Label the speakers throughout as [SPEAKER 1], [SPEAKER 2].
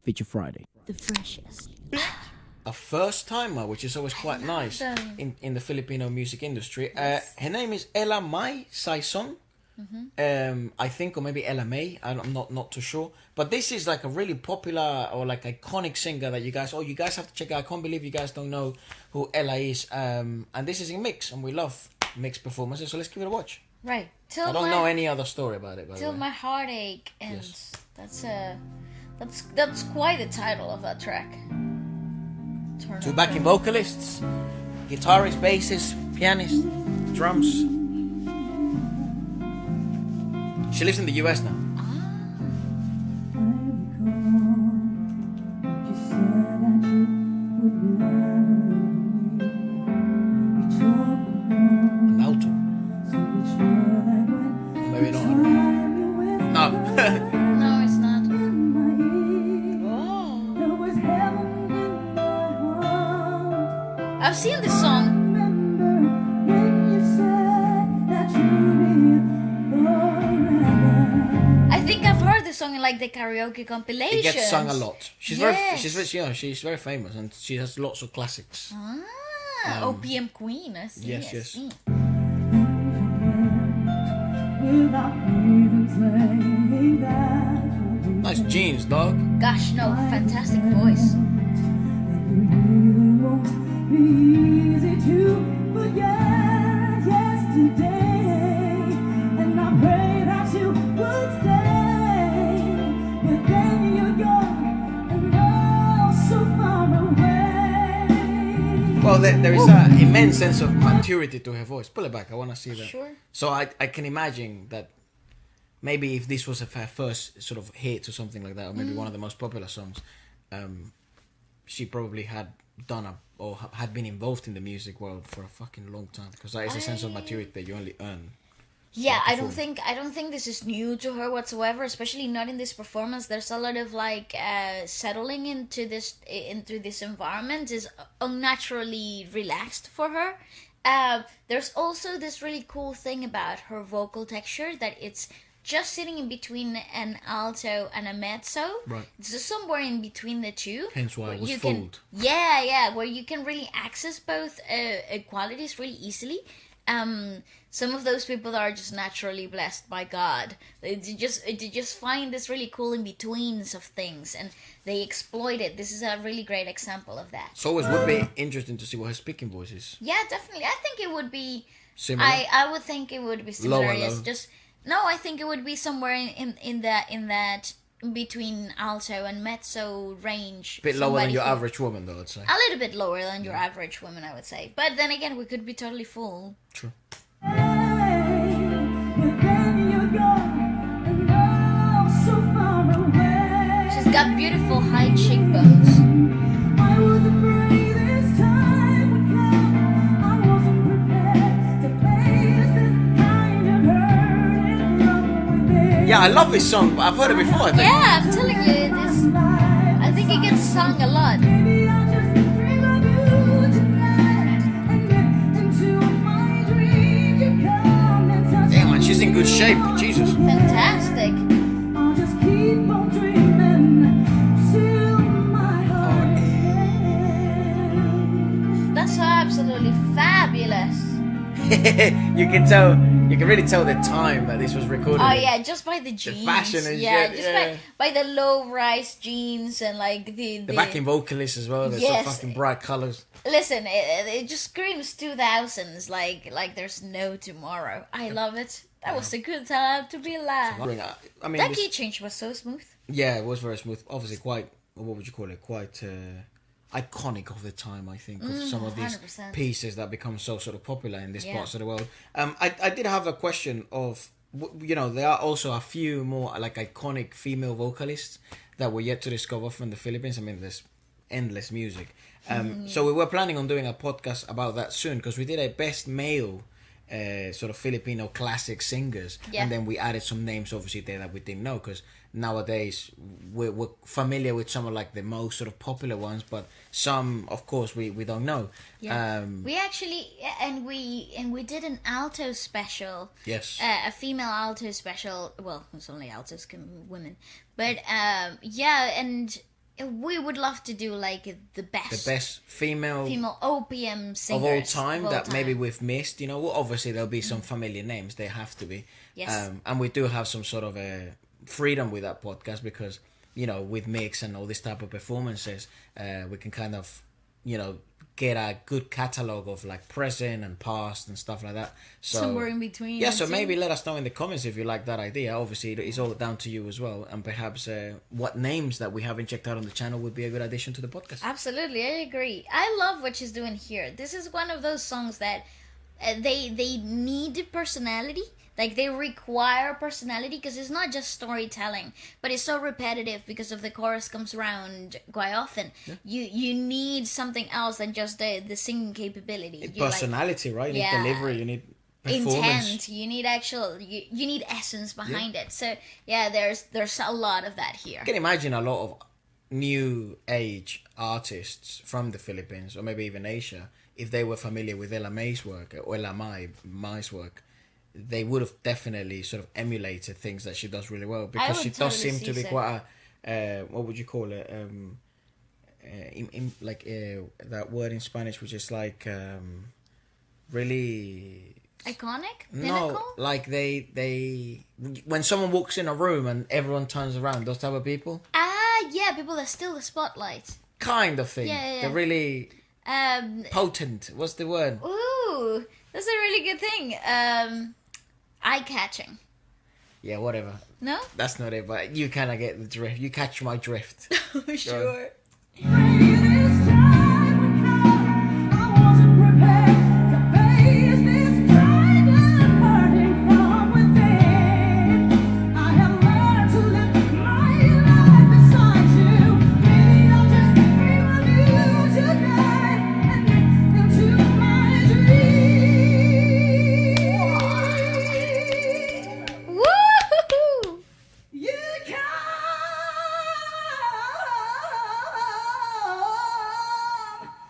[SPEAKER 1] Feature Friday.
[SPEAKER 2] The freshest.
[SPEAKER 3] A first timer, which is always quite nice in the Filipino music industry.
[SPEAKER 2] Yes.
[SPEAKER 3] Her name is Ella May Saison. I think, or maybe Ella May. I'm not too sure. But this is like a really popular or like iconic singer that you guys have to check out. I can't believe you guys don't know who Ella is. And this is in mix, and we love mixed performances. So let's give it a watch.
[SPEAKER 2] Right.
[SPEAKER 3] I don't know any other story about it. By
[SPEAKER 2] Till
[SPEAKER 3] the way.
[SPEAKER 2] My Heartache Ends.
[SPEAKER 3] Yes.
[SPEAKER 2] That's quite the title of that track.
[SPEAKER 3] Two backing vocalists, guitarist, bassist, pianist, drums. She lives in the US now. An alto. Maybe not. No.
[SPEAKER 2] No, it's not. I've seen this song. I think I've heard this song in like the karaoke compilation.
[SPEAKER 3] It gets sung a lot. She's
[SPEAKER 2] Yes.
[SPEAKER 3] she's very famous, and she has lots of classics.
[SPEAKER 2] OPM Queen. I see.
[SPEAKER 3] Yes,
[SPEAKER 2] I
[SPEAKER 3] yes.
[SPEAKER 2] see.
[SPEAKER 3] Nice jeans, dog.
[SPEAKER 2] Gosh, no, fantastic voice.
[SPEAKER 3] Well, there is an immense sense of maturity to her voice. Pull it back. I want to see that.
[SPEAKER 2] Sure.
[SPEAKER 3] So I can imagine that maybe if this was her first sort of hit or something like that, or maybe one of the most popular songs, she probably had had been involved in the music world for a fucking long time, because that is a sense of maturity that you only earn.
[SPEAKER 2] Yeah, I don't think this is new to her whatsoever, especially not in this performance. There's a lot of like settling into this environment is unnaturally relaxed for her. There's also this really cool thing about her vocal texture that it's just sitting in between an alto and a mezzo.
[SPEAKER 3] Right.
[SPEAKER 2] It's just somewhere in between the two.
[SPEAKER 3] Hence why it was
[SPEAKER 2] you
[SPEAKER 3] fooled.
[SPEAKER 2] where you can really access both qualities really easily. Some of those people are just naturally blessed by God. They just find this really cool in betweens of things, and they exploit it. This is a really great example of that.
[SPEAKER 3] So it would be interesting to see what her speaking voice is.
[SPEAKER 2] Yeah, definitely. I think it would be
[SPEAKER 3] Similar.
[SPEAKER 2] I would think it would be similar.
[SPEAKER 3] Lower,
[SPEAKER 2] Yes,
[SPEAKER 3] low.
[SPEAKER 2] just no. I think it would be somewhere in that between alto and mezzo range.
[SPEAKER 3] A bit lower than your
[SPEAKER 2] Somebody who-
[SPEAKER 3] average woman, though, I'd say.
[SPEAKER 2] A little bit lower than your average woman, I would say. But then again, we could be totally fooled.
[SPEAKER 3] True.
[SPEAKER 2] She's got beautiful high cheekbones.
[SPEAKER 3] Yeah, I love this song, but I've heard it before, I think.
[SPEAKER 2] Yeah, I'm telling you, it is. I think it gets sung a lot.
[SPEAKER 3] Damn, man, she's in good shape. Jesus.
[SPEAKER 2] Fantastic. That's absolutely fabulous.
[SPEAKER 3] You can really tell the time that this was recorded.
[SPEAKER 2] Oh
[SPEAKER 3] in.
[SPEAKER 2] yeah, just by the jeans.
[SPEAKER 3] fashion and
[SPEAKER 2] yeah,
[SPEAKER 3] shit,
[SPEAKER 2] just
[SPEAKER 3] yeah.
[SPEAKER 2] by the low-rise jeans and like the
[SPEAKER 3] backing vocalists as well. They're
[SPEAKER 2] Yes.
[SPEAKER 3] so fucking bright colors.
[SPEAKER 2] Listen, it just screams 2000s, like there's no tomorrow. I love it. That was a good time to be alive.
[SPEAKER 3] I mean,
[SPEAKER 2] That
[SPEAKER 3] this-
[SPEAKER 2] key change was so smooth.
[SPEAKER 3] yeah, it was very smooth. Obviously, quite. What would you call it? Quite iconic of the time, I think, of some of these
[SPEAKER 2] 100%.
[SPEAKER 3] pieces that become so sort of popular in these
[SPEAKER 2] Yeah.
[SPEAKER 3] parts of the world. I did have a question of, there are also a few more like iconic female vocalists that we're yet to discover from the Philippines. I mean, there's endless music. So we were planning on doing a podcast about that soon, because we did a best male sort of Filipino classic singers,
[SPEAKER 2] Yeah.
[SPEAKER 3] and then we added some names obviously there that we didn't know, because nowadays we're familiar with some of like the most sort of popular ones, but some of course we don't know.
[SPEAKER 2] Yeah. We actually and we did an alto special.
[SPEAKER 3] Yes.
[SPEAKER 2] A female alto special. Well, it's only altos, women. But yeah, and we would love to do like the
[SPEAKER 3] best female
[SPEAKER 2] OPM singers
[SPEAKER 3] of all time
[SPEAKER 2] of all
[SPEAKER 3] that
[SPEAKER 2] time.
[SPEAKER 3] maybe we've missed. You know, well, obviously there'll be some familiar names. They have to be.
[SPEAKER 2] Yes.
[SPEAKER 3] And we do have some sort of a freedom with that podcast because, you know, with mix and all this type of performances, we can kind of, you know, get a good catalog of like present and past and stuff like that. So
[SPEAKER 2] somewhere in between.
[SPEAKER 3] yeah, so maybe let us know in the comments if you like that idea. Obviously, it's all down to you as well, and perhaps what names that we haven't checked out on the channel would be a good addition to the podcast.
[SPEAKER 2] Absolutely, I agree. I love what she's doing here. This is one of those songs that they need personality. Like, they require personality because it's not just storytelling, but it's so repetitive because of the chorus comes around quite often. Yeah. You need something else than just the singing capability.
[SPEAKER 3] Personality, right? You need delivery, you need performance.
[SPEAKER 2] Intent, you need actual, you need essence behind it. So, yeah, there's a lot of that here.
[SPEAKER 3] I can imagine a lot of new age artists from the Philippines, or maybe even Asia, if they were familiar with Ella May's work, or Ella May's work, they would have definitely sort of emulated things that she does really well, because she does seem to be quite a what would you call it, that word in Spanish which is like really
[SPEAKER 2] iconic.
[SPEAKER 3] No,
[SPEAKER 2] pinnacle?
[SPEAKER 3] like they when someone walks in a room and everyone turns around, those type of people.
[SPEAKER 2] Yeah, people that steal the spotlight
[SPEAKER 3] kind of thing.
[SPEAKER 2] Yeah.
[SPEAKER 3] They're really potent. What's the word?
[SPEAKER 2] Ooh, that's a really good thing. Eye-catching.
[SPEAKER 3] Yeah, whatever.
[SPEAKER 2] No?
[SPEAKER 3] That's not it, but you kind of get the drift. You catch my drift.
[SPEAKER 2] Sure.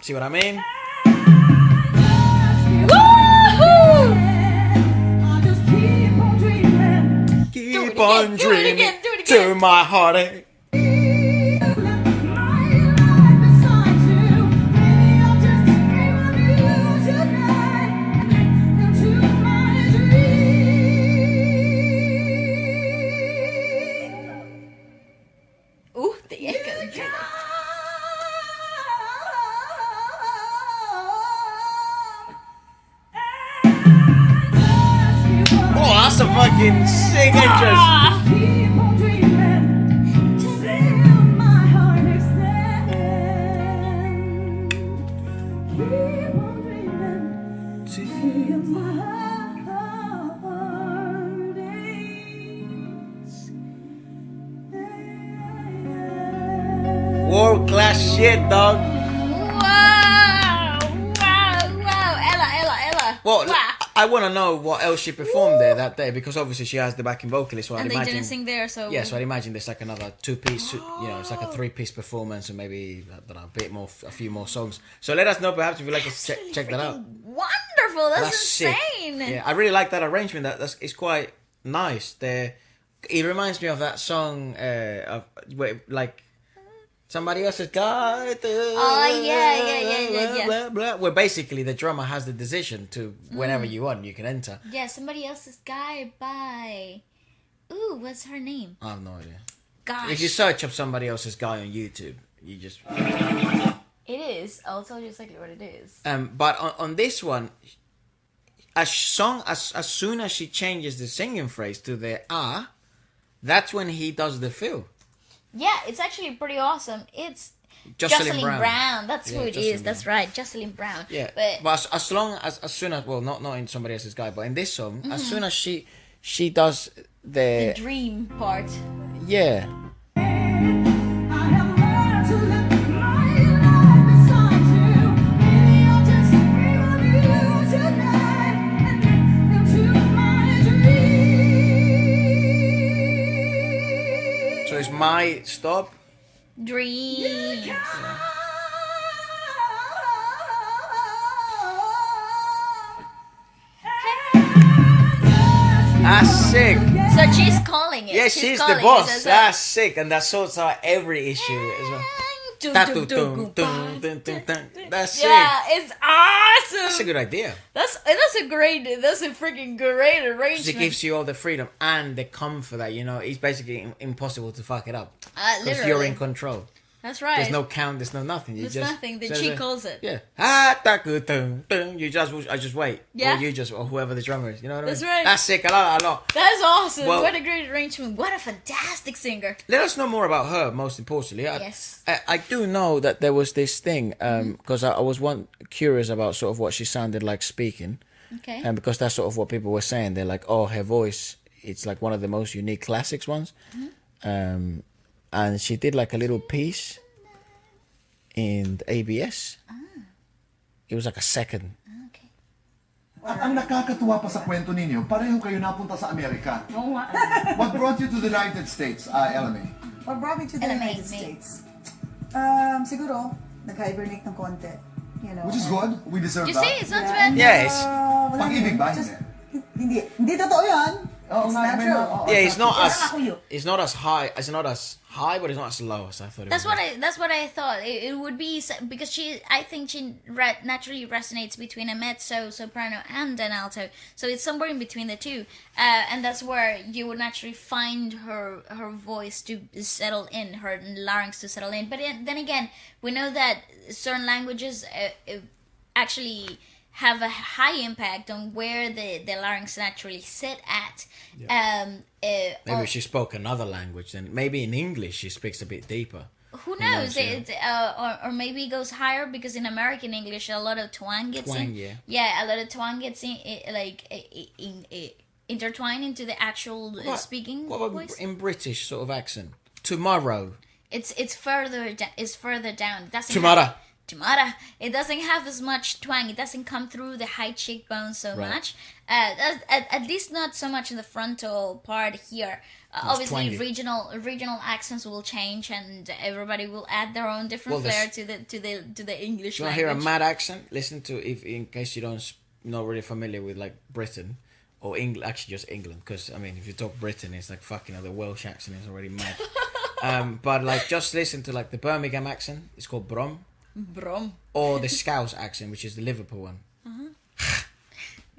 [SPEAKER 3] See what I mean?
[SPEAKER 2] Woohoo!
[SPEAKER 3] Keep on dreaming to my heartache.
[SPEAKER 2] Ooh, the echo.
[SPEAKER 3] Oh, that's a fucking sick entrance.
[SPEAKER 2] Keep on dreaming till my heartaches end. Keep on dreaming till my heartaches end.
[SPEAKER 3] World class shit, dog.
[SPEAKER 2] Wow! Ella.
[SPEAKER 3] Well,
[SPEAKER 2] wow.
[SPEAKER 3] I want to know what else she performed there that day, because obviously she has the backing vocalist. So
[SPEAKER 2] And
[SPEAKER 3] I'd
[SPEAKER 2] they
[SPEAKER 3] imagine,
[SPEAKER 2] didn't sing there, so
[SPEAKER 3] yeah. So I'd imagine there's like another 2-piece, you know, it's like a 3-piece performance, and maybe I don't know, a few more songs. So let us know, perhaps, if you'd like to check that out.
[SPEAKER 2] Wonderful! That's
[SPEAKER 3] sick.
[SPEAKER 2] insane.
[SPEAKER 3] Yeah, I really like that arrangement. It's quite nice. It reminds me of that song, like. Somebody else's guy.
[SPEAKER 2] Oh, yeah.
[SPEAKER 3] Blah, blah, where basically the drummer has the decision to whenever you want, you can enter.
[SPEAKER 2] Yeah, somebody else's guy by. Ooh, what's her name?
[SPEAKER 3] I have no idea.
[SPEAKER 2] Gosh.
[SPEAKER 3] If you search up somebody else's guy on YouTube, you just.
[SPEAKER 2] It is. I'll tell you exactly what it is.
[SPEAKER 3] But on this one, as soon as she changes the singing phrase to the that's when he does the fill.
[SPEAKER 2] Yeah, it's actually pretty awesome. It's
[SPEAKER 3] Jocelyn Brown.
[SPEAKER 2] That's who it is. That's right, Jocelyn Brown.
[SPEAKER 3] Yeah,
[SPEAKER 2] but
[SPEAKER 3] as soon as well, not in somebody else's guy, but in this song, as soon as she does the
[SPEAKER 2] dream part.
[SPEAKER 3] Yeah. So it's my stop.
[SPEAKER 2] Dreams.
[SPEAKER 3] That's sick.
[SPEAKER 2] So she's calling it.
[SPEAKER 3] Yeah, she's the boss. That's sick, and that sorts out every issue as well. That's sick.
[SPEAKER 2] Yeah, it's awesome.
[SPEAKER 3] That's a good idea.
[SPEAKER 2] That's a freaking great arrangement.
[SPEAKER 3] She gives you all the freedom and the comfort that, you know, it's basically impossible to fuck it up. Because you're in control.
[SPEAKER 2] That's right.
[SPEAKER 3] There's no count, there's no nothing.
[SPEAKER 2] There's nothing. The cheat calls it.
[SPEAKER 3] Yeah. You just wait.
[SPEAKER 2] Yeah.
[SPEAKER 3] Or whoever the drummer is. You know what I mean?
[SPEAKER 2] That's right.
[SPEAKER 3] That's sick. I like that a lot.
[SPEAKER 2] That's awesome.
[SPEAKER 3] Well,
[SPEAKER 2] what a great arrangement. What a fantastic singer.
[SPEAKER 3] Let us know more about her, most importantly.
[SPEAKER 2] Yes.
[SPEAKER 3] I do know that there was this thing, because I was curious about sort of what she sounded like speaking.
[SPEAKER 2] Okay.
[SPEAKER 3] And because that's sort of what people were saying. They're like, oh, her voice, it's like one of the most unique classics ones. And she did like a little piece in ABS. It was like a second.
[SPEAKER 2] Okay.
[SPEAKER 1] At ang nakakatuwa pa sa kwento ninyo, pareho kayo napunta sa Amerika. What brought you to the United States, Ella May?
[SPEAKER 4] What brought me to the
[SPEAKER 2] Ella May,
[SPEAKER 4] United States? Siguro, nag-hibernate ng konti. You know.
[SPEAKER 1] Which is good. We deserve
[SPEAKER 2] You
[SPEAKER 1] that.
[SPEAKER 2] see, it's not bad.
[SPEAKER 3] Yes.
[SPEAKER 1] Pag-ibig ba?
[SPEAKER 4] Hindi totoo yan.
[SPEAKER 1] Oh,
[SPEAKER 4] It's
[SPEAKER 1] nga,
[SPEAKER 4] natural.
[SPEAKER 3] Yeah, it's not
[SPEAKER 4] Ako
[SPEAKER 3] it's not as high. It's not as high, but it's not as low as I thought.
[SPEAKER 2] That's what I thought. It would be because I think she naturally resonates between a mezzo, soprano, and an alto. So it's somewhere in between the two, and that's where you would naturally find her voice to settle in, her larynx to settle in. But then again, we know that certain languages actually have a high impact on where the larynx naturally sit at.
[SPEAKER 3] Maybe she spoke another language, then maybe in English she speaks a bit deeper.
[SPEAKER 2] Who knows? Or maybe it goes higher because in American English a lot of twang gets in. Yeah, a lot of twang gets in, intertwined into the actual speaking voice.
[SPEAKER 3] In British sort of accent? Tomorrow.
[SPEAKER 2] It's further down. It doesn't Tomorrow. It doesn't have as much twang. It doesn't come through the high cheekbones so much. At least not so much in the frontal part here. Obviously,
[SPEAKER 3] twangy.
[SPEAKER 2] regional accents will change, and everybody will add their own different flair to the English
[SPEAKER 3] You want
[SPEAKER 2] language.
[SPEAKER 3] to hear a mad accent? Listen to in case you not really familiar with like Britain or England. Actually, just England, because I mean, if you talk Britain, it's like fucking the Welsh accent is already mad. But like, just listen to like the Birmingham accent. It's called Brom. Or the Scouse accent, which is the Liverpool one.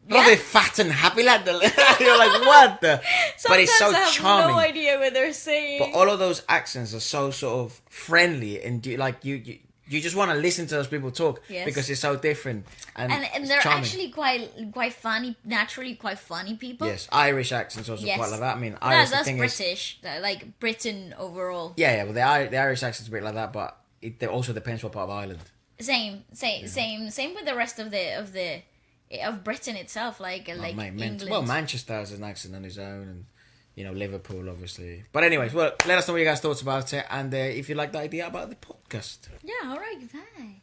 [SPEAKER 3] Bloody fat and happy lad. You're like, what the? But it's so
[SPEAKER 2] I have
[SPEAKER 3] charming.
[SPEAKER 2] no idea what they're saying.
[SPEAKER 3] But all of those accents are so sort of friendly, and you just want to listen to those people talk because it's so different. And
[SPEAKER 2] they're
[SPEAKER 3] charming.
[SPEAKER 2] actually quite funny, naturally quite funny people.
[SPEAKER 3] Yes, Irish accents also quite like that. I mean,
[SPEAKER 2] that's British, like Britain overall.
[SPEAKER 3] Yeah, well, the Irish accent's a bit like that, but it also depends what part of Ireland.
[SPEAKER 2] Same with the rest of Britain itself, England.
[SPEAKER 3] Well, Manchester has an accent on his own, and Liverpool obviously. But anyways, well, let us know what you guys thoughts about it, and if you like the idea about the podcast.
[SPEAKER 2] Yeah, all right, bye.